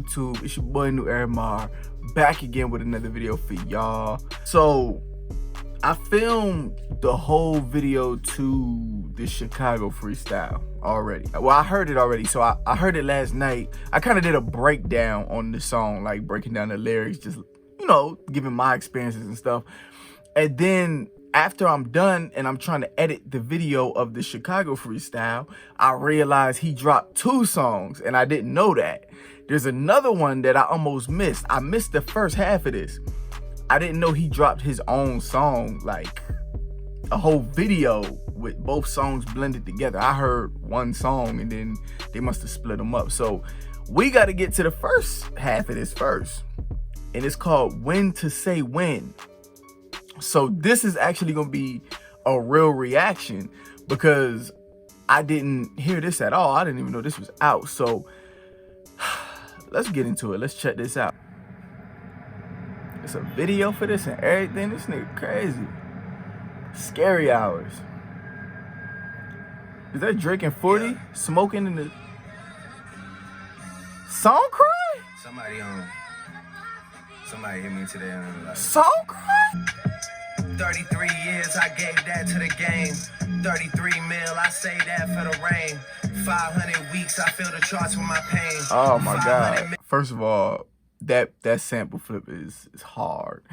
YouTube? It's your boy NewEraMar, back again with another video for y'all. So I filmed the whole video to the Chicago Freestyle already. Well, I heard it already, so I heard it last night. I kind of did a breakdown on the song, like breaking down the lyrics, just, you know, giving my experiences and stuff. And then after I'm done and I'm trying to edit the video of the Chicago Freestyle, I realized he dropped 2 songs and I didn't know that. There's another one that I almost missed. I missed the first half of this. I didn't know he dropped his own song, like a whole video with both songs blended together. I heard one song and then they must have split them up. So we got to get to the first half of this first. And it's called When to Say When. So this is actually going to be a real reaction because I didn't hear this at all. I didn't even know this was out. So let's get into it. Let's check this out. It's a video for this and everything. This nigga crazy. Scary Hours. Is that Drake and 40 smoking in the song cry? Somebody hit me today and I'm like, song cry? 33 years I gave that to the game. 33 mil, I say that for the rain. 500 weeks, I feel the charts with my pain. Oh my God. First of all, that sample flip is hard.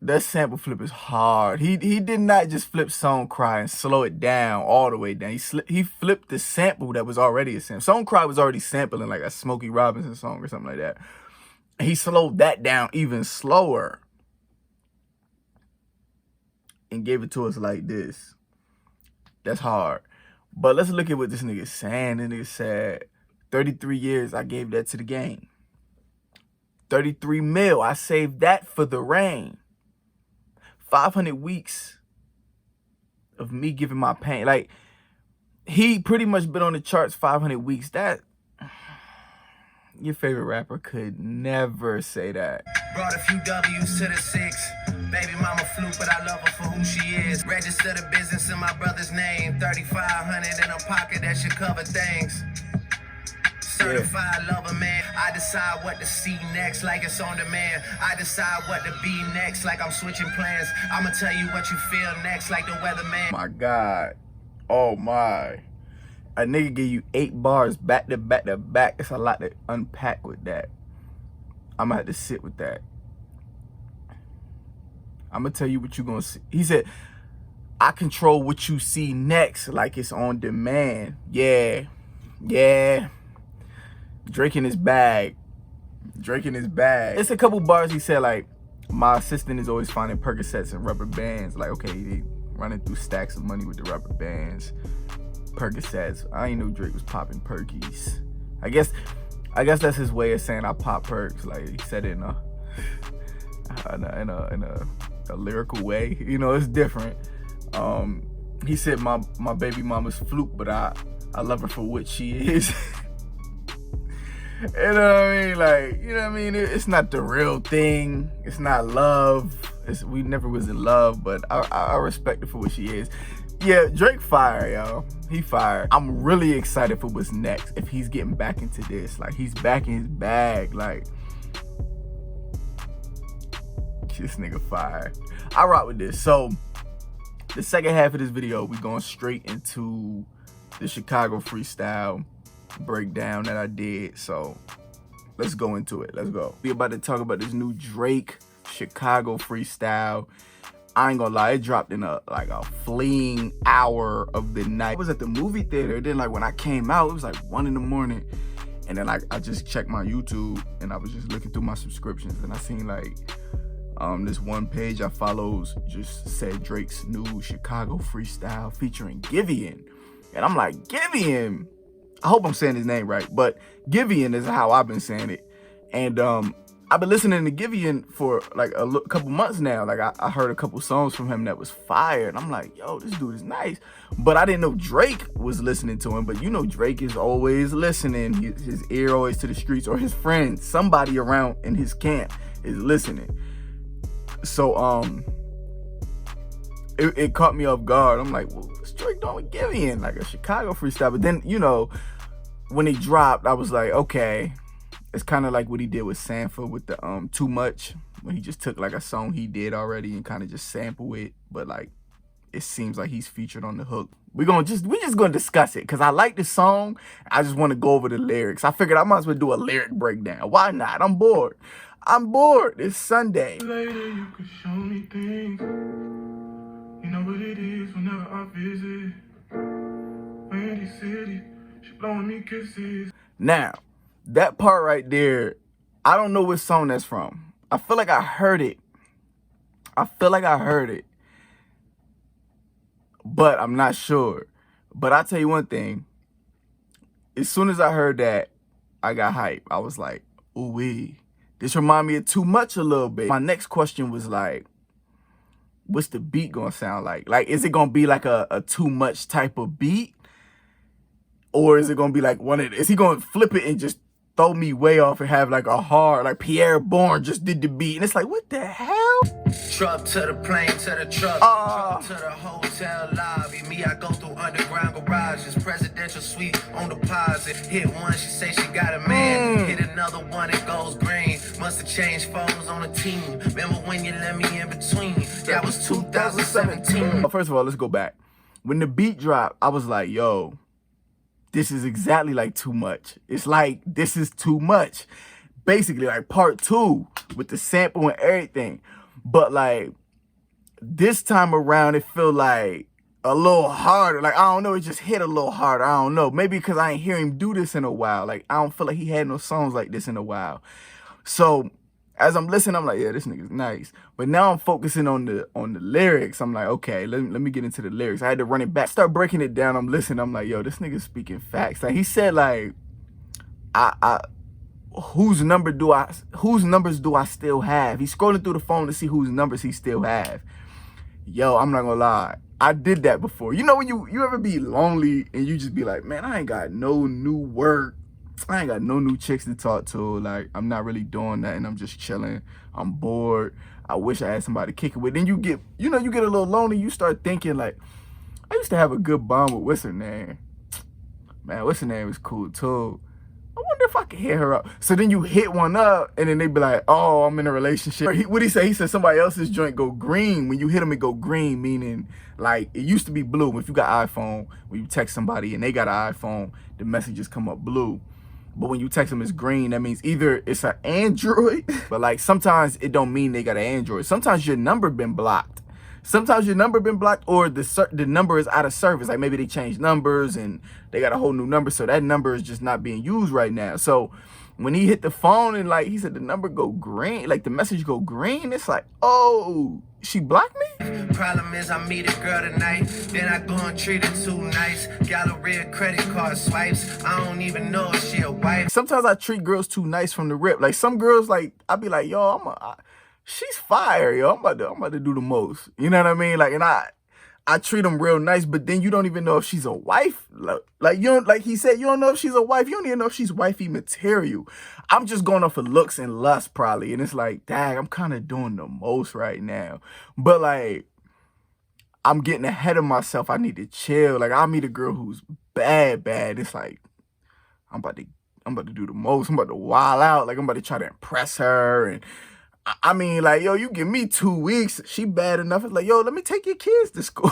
That sample flip is hard. He did not just flip Song Cry and slow it down all the way down. He flipped the sample that was already a sample. Song Cry was already sampling like a Smokey Robinson song or something like that. He slowed that down even slower and gave it to us like this. That's hard. But let's look at what this nigga's saying. The nigga said, 33 years, I gave that to the game. 33 mil, I saved that for the rain. 500 weeks of me giving my pain. Like, he pretty much been on the charts 500 weeks. That, your favorite rapper could never say that. Brought a few W's to the 6. Baby mama flew, but I love her for who she is. Register the business in my brother's name. 3,500 in a pocket, that should cover things. Certified lover, man. I decide what to see next, like it's on demand. I decide what to be next, like I'm switching plans. I'ma tell you what you feel next, like the weatherman. My God. Oh my. A nigga give you 8 bars back to back to back. It's a lot to unpack with that. I'm gonna have to sit with that. I'm gonna tell you what you gonna see. He said, I control what you see next, like it's on demand. Yeah. Drake in his bag. Drake in his bag. It's a couple bars he said, like, my assistant is always finding Percocets and rubber bands. Like, okay, they running through stacks of money with the rubber bands. Percocets. I ain't know Drake was popping perkies. I guess that's his way of saying I pop perks. Like, he said it in a lyrical way. You know, it's different. He said my baby mama's fluke, but I love her for what she is. You know what I mean? Like, you know what I mean? It's not the real thing. It's not love. We never was in love, but I respect her for what she is. Yeah, Drake fire, y'all. He fired. I'm really excited for what's next. If he's getting back into this, like he's back in his bag, like this nigga fire. I rock with this. So the second half of this video, we going straight into the Chicago Freestyle breakdown that I did. So let's go into it. Let's go. We about to talk about this new Drake Chicago Freestyle. I ain't gonna lie, it dropped in a fleeing hour of the night. I was at the movie theater, then like when I came out, it was like 1 in the morning. And then I just checked my YouTube and I was just looking through my subscriptions and I seen like this one page I follows just said Drake's new Chicago Freestyle featuring Giveon. And I'm like, Giveon? I hope I'm saying his name right, but Giveon is how I've been saying it. And I've been listening to Giveon for like a couple months now. Like I heard a couple songs from him that was fire. And I'm like, yo, this dude is nice. But I didn't know Drake was listening to him. But you know, Drake is always listening. His ear always to the streets, or his friends, somebody around in his camp is listening. So it caught me off guard. I'm like, well, what's Drake doing with Giveon? Like a Chicago Freestyle. But then, you know, when he dropped, I was like, okay, It's kind of like what he did with Sanford with the Too Much, when he just took like a song he did already and kind of just sample it, but like it seems like he's featured on the hook. We just gonna discuss it because I like the song. I just want to go over the lyrics. I figured I might as well do a lyric breakdown. Why not? I'm bored. It's Sunday. Later you could show me things. You know what it is whenever I visit. Windy City, she blowing me kisses. Now, that part right there, I don't know what song that's from. I feel like I heard it. But I'm not sure. But I'll tell you one thing. As soon as I heard that, I got hype. I was like, ooh-wee. This remind me of Too Much a little bit. My next question was like, what's the beat gonna sound like? Like, is it gonna be like a Too Much type of beat? Or is it gonna be like is he gonna flip it and just throw me way off and have like a hard, like Pierre Bourne just did the beat? And it's like, what the hell? Truck to the plane, to the truck to the hotel lobby. Me, I go through underground garages, presidential suite on deposit. Hit one, she say she got a man. Hit another one, it goes green. Must have changed phones on the team. Remember when you let me in between? That was 2017. First of all, let's go back. When the beat dropped, I was like, yo, this is exactly like Too Much. It's like, this is Too Much. Basically, like part 2 with the sample and everything. But like, this time around, it felt like a little harder. Like, I don't know, it just hit a little harder. I don't know. Maybe because I ain't hear him do this in a while. Like, I don't feel like he had no songs like this in a while. So, as I'm listening, I'm like, yeah, this nigga's nice. But now I'm focusing on the lyrics. I'm like, okay, let me get into the lyrics. I had to run it back, start breaking it down. I'm listening. I'm like, yo, this nigga's speaking facts. Like, he said, like, whose numbers do I still have? He's scrolling through the phone to see whose numbers he still have. Yo, I'm not gonna lie. I did that before. You know when you ever be lonely and you just be like, man, I ain't got no new work. I ain't got no new chicks to talk to. Like, I'm not really doing that and I'm just chilling. I'm bored. I wish I had somebody to kick it with. Then you get a little lonely. You start thinking like, I used to have a good bond with what's her name. Man, what's her name was cool too. I wonder if I can hit her up. So then you hit one up and then they be like, oh, I'm in a relationship. What'd he say? He said somebody else's joint go green. When you hit them, it go green, meaning like it used to be blue. If you got iPhone, when you text somebody and they got an iPhone, the messages come up blue. But when you text them, it's green. That means either it's an Android, but like sometimes it don't mean they got an Android. Sometimes your number been blocked. Or the number is out of service. Like maybe they changed numbers and they got a whole new number. So that number is just not being used right now. So when he hit the phone and like he said the number go green, like the message go green, it's like, oh, she blocked me? Problem is I meet a girl tonight, then I go and treat her too nice. Galleria credit card swipes, I don't even know if she a wife. Sometimes I treat girls too nice from the rip. Like some girls, like I be like, yo, she's fire, yo. I'm about to do the most. You know what I mean? Like, and I treat them real nice, but then you don't even know if she's a wife. Like you don't, like he said, you don't know if she's a wife. You don't even know if she's wifey material. I'm just going off of looks and lust probably. And it's like, dang, I'm kind of doing the most right now. But like, I'm getting ahead of myself. I need to chill. Like I'll meet a girl who's bad. It's like, I'm about to do the most. I'm about to wild out. Like I'm about to try to impress her. And I mean, like, yo, you give me 2 weeks. She bad enough. It's like, yo, let me take your kids to school.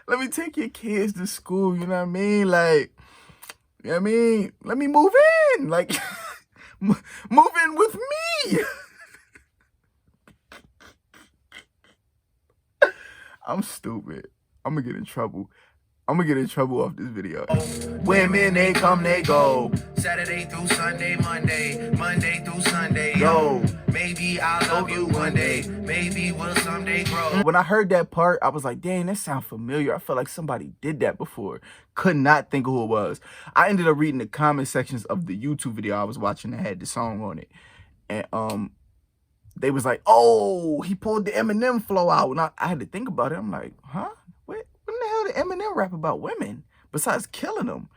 Let me take your kids to school. You know what I mean? Like, you know what I mean? Let me move in. Like, move in with me. I'm stupid. I'm gonna get in trouble. Off this video. Women, they come, they go. Saturday through Sunday, Monday through Sunday. Yo, maybe I'll love you one day. Maybe we'll someday grow. When I heard that part, I was like, dang, that sounds familiar. I feel like somebody did that before. Could not think of who it was. I ended up reading the comment sections of the YouTube video I was watching that had the song on it. And they was like, oh, he pulled the Eminem flow out. And I had to think about it. I'm like, huh? When the hell did Eminem rap about women besides killing them?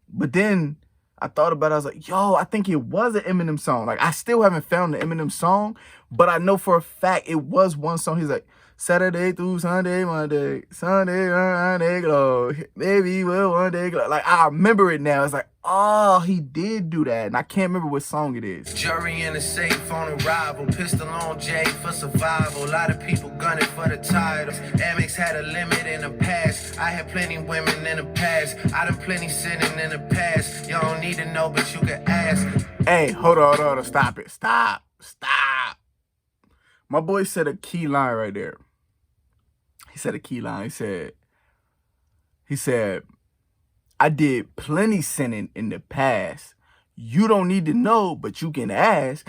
But then I thought about it. I was like, yo, I think it was an Eminem song. Like, I still haven't found the Eminem song, but I know for a fact it was one song. He's like, Saturday through Sunday, Monday, Sunday, Monday, glow. Maybe we'll one day glow. Like, I remember it now. It's like, oh, he did do that. And I can't remember what song it is. Jury in the safe on arrival. Pistol on J for survival. A lot of people gunning for the titles. Amex had a limit in the past. I had plenty women in the past. I done plenty sinning in the past. You don't need to know, but you can ask. Hey, hold on. Stop it. Stop. My boy said a key line right there. He said a key line. He said, I did plenty sinning in the past. You don't need to know, but you can ask.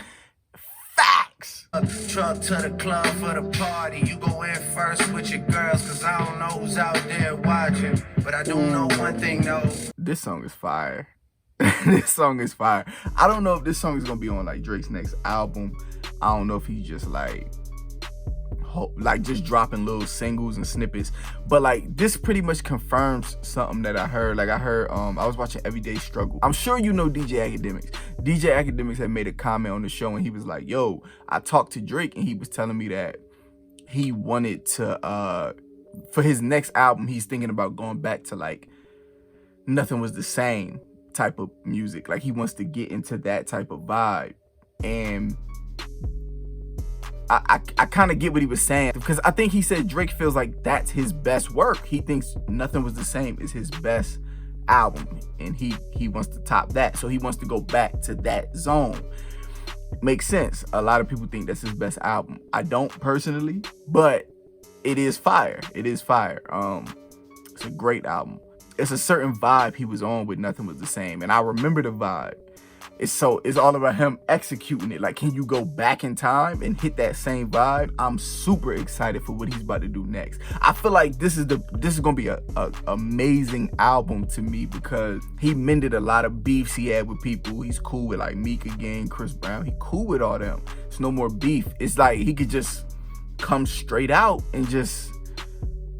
Facts. Truck to the club for the party. You go in first with your girls, cause I don't know who's out there watching. But I do know one thing though. This song is fire. This song is fire. I don't know if this song is gonna be on like Drake's next album. I don't know if he's just like just dropping little singles and snippets, but like this pretty much confirms something that I heard. Like I was watching Everyday Struggle. I'm sure you know DJ Academics. DJ Academics had made a comment on the show and he was like, yo, I talked to Drake and he was telling me that he wanted to for his next album, he's thinking about going back to like Nothing Was the Same type of music. Like he wants to get into that type of vibe. And I kind of get what he was saying, because I think he said Drake feels like that's his best work. He thinks Nothing Was the Same is his best album, and he wants to top that. So he wants to go back to that zone. Makes sense. A lot of people think that's his best album. I don't personally, but it is fire. It is fire. It's a great album. It's a certain vibe he was on with Nothing Was the Same, and I remember the vibe. It's all about him executing it. Like, can you go back in time and hit that same vibe? I'm super excited for what he's about to do next. I feel like this is gonna be a amazing album to me, because he mended a lot of beefs he had with people. He's cool with like Meek again, Chris Brown. He cool with all them. It's no more beef. It's like he could just come straight out and just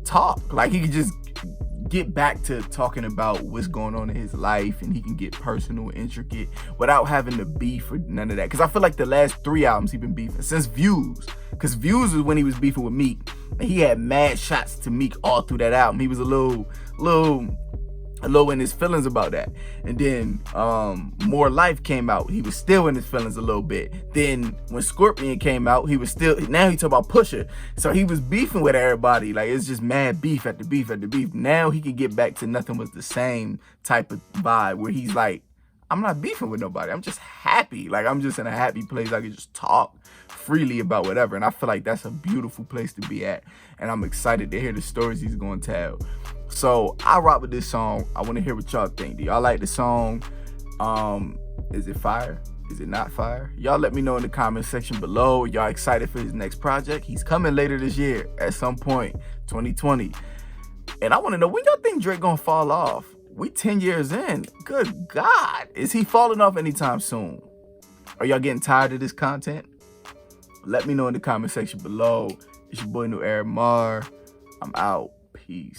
talk. Like he could just get back to talking about what's going on in his life, and he can get personal and intricate without having to beef or none of that. Because I feel like the last 3 albums he been beefing since Views, because Views was when he was beefing with Meek, and he had mad shots to Meek all through that album. He was a little in his feelings about that. And then More Life came out, he was still in his feelings a little bit. Then when Scorpion came out, he was still, now he talk about Pusha. So he was beefing with everybody. Like, it's just mad beef after beef after beef. Now he can get back to Nothing Was the Same type of vibe, where he's like, I'm not beefing with nobody. I'm just happy. Like, I'm just in a happy place. I can just talk freely about whatever. And I feel like that's a beautiful place to be at. And I'm excited to hear the stories he's going to tell. So I rock with this song. I want to hear what y'all think. Do y'all like the song? Is it fire? Is it not fire? Y'all let me know in the comment section below. Y'all excited for his next project? He's coming later this year at some point, 2020. And I want to know, when y'all think Drake gonna fall off? We 10 years in. Good God. Is he falling off anytime soon? Are y'all getting tired of this content? Let me know in the comment section below. It's your boy NewEraMar. I'm out. Peace.